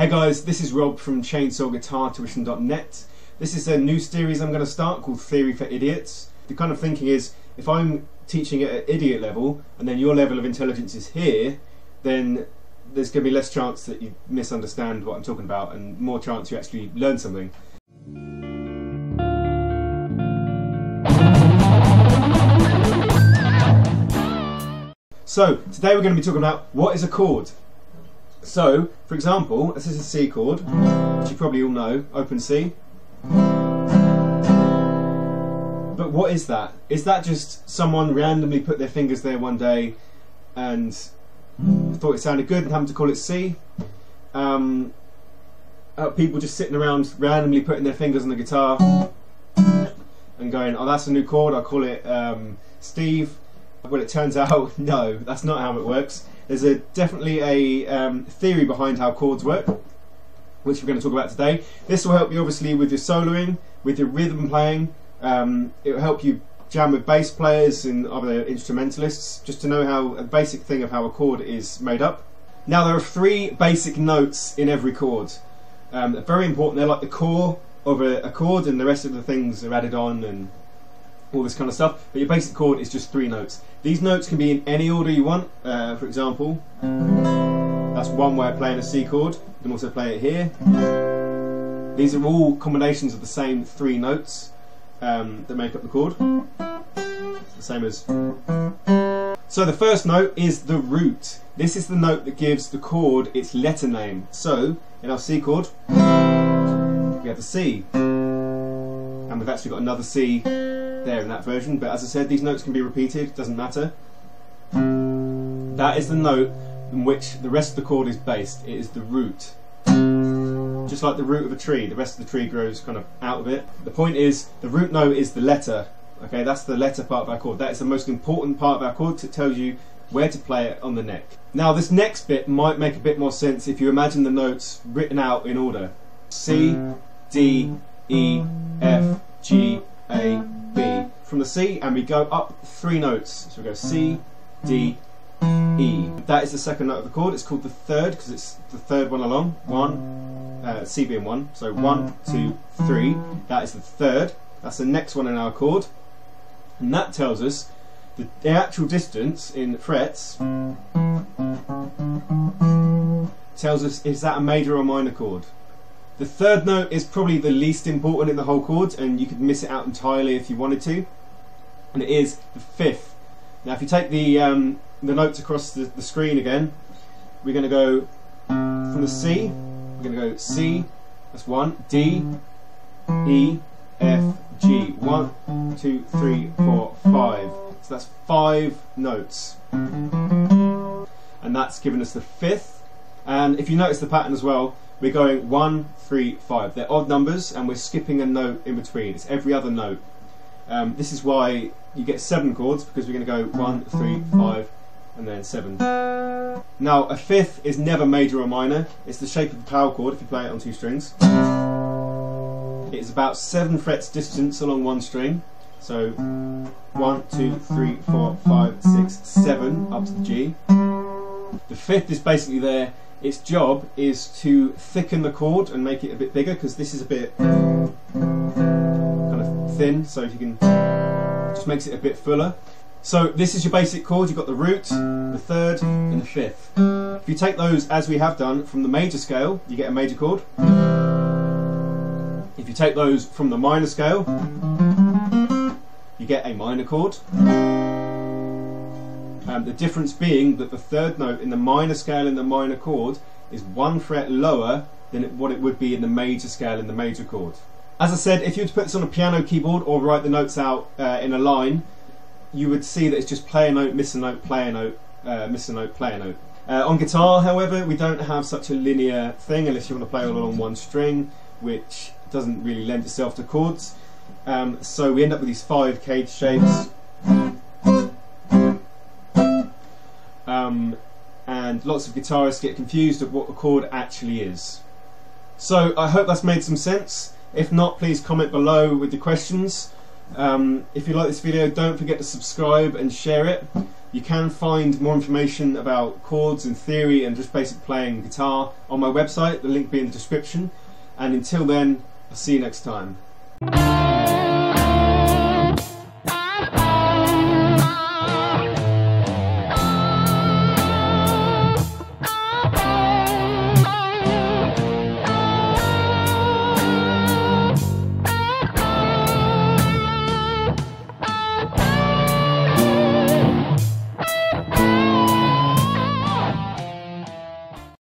Hey guys, this is Rob from ChainsawGuitarTuition.net. This is a new series I'm going to start called Theory for Idiots. The kind of thinking is, if I'm teaching at an idiot level and then your level of intelligence is here, then there's going to be less chance that you misunderstand what I'm talking about and more chance you actually learn something. So, today we're going to be talking about what is a chord. So, for example, this is a C chord, which you probably all know, open C. But what is that? Is that just someone randomly put their fingers there one day and thought it sounded good and happened to call it C? People just sitting around randomly putting their fingers on the guitar and going, oh, that's a new chord, I'll call it Steve. Well, it turns out, no, that's not how it works. There's definitely a theory behind how chords work, which we're going to talk about today. This will help you obviously with your soloing, with your rhythm playing. It will help you jam with bass players and other instrumentalists, just to know how a basic thing of how a chord is made up. Now, there are three basic notes in every chord. They're very important. They're like the core of a chord, and the rest of the things are added on and all this kind of stuff, but your basic chord is just three notes. These notes can be in any order you want. For example, that's one way of playing a C chord. You can also play it here. These are all combinations of the same three notes that make up the chord. It's the same as... So the first note is the root. This is the note that gives the chord its letter name. So, in our C chord, we have the C. And we've actually got another C there in that version, but as I said, these notes can be repeated, doesn't matter. That is the note in which the rest of the chord is based. It is the root. Just like the root of a tree, the rest of the tree grows kind of out of it. The point is, the root note is the letter. Okay, that's the letter part of our chord. That is the most important part of our chord. It tells you where to play it on the neck. Now, this next bit might make a bit more sense if you imagine the notes written out in order. C, D, E, F, G, A, B. From the C, and we go up three notes. So we go C, D, E. That is the second note of the chord. It's called the third because it's the third one along. C being one. So 1, 2, 3. That is the third. That's the next one in our chord. And that tells us the actual distance in frets. Tells us, is that a major or minor chord? The third note is probably the least important in the whole chord, and you could miss it out entirely if you wanted to. And it is the fifth. Now, if you take the notes across the screen again, we're going to go from the C. We're going to go C. That's 1. D, E, F, G. 1, 2, 3, 4, 5. So that's 5 notes, and that's given us the fifth. And if you notice the pattern as well, we're going 1, 3, 5. They're odd numbers, and we're skipping a note in between. It's every other note. This is why you get 7 chords, because we're going to go 1, 3, 5, and then 7. Now, a fifth is never major or minor. It's the shape of a power chord if you play it on 2 strings. It's about 7 frets distance along one string. So 1, 2, 3, 4, 5, 6, 7 up to the G. The fifth is basically there. Its job is to thicken the chord and make it a bit bigger, because this is a bit kind of thin, so if you can, just makes it a bit fuller. So this is your basic chord. You've got the root, the third, and the fifth. If you take those as we have done from the major scale, you get a major chord. If you take those from the minor scale, you get a minor chord. The difference being that the third note in the minor scale in the minor chord is 1 fret lower than what it would be in the major scale in the major chord. As I said, if you were to put this on a piano keyboard or write the notes out in a line, you would see that it's just play a note, miss a note, play a note, miss a note, play a note. On guitar, however, we don't have such a linear thing unless you want to play all along one string, which doesn't really lend itself to chords. So we end up with these 5 cage shapes. And lots of guitarists get confused of what a chord actually is. So I hope that's made some sense. If not, please comment below with your questions. If you like this video, don't forget to subscribe and share it. You can find more information about chords and theory and just basic playing guitar on my website, the link will be in the description. And until then, I'll see you next time.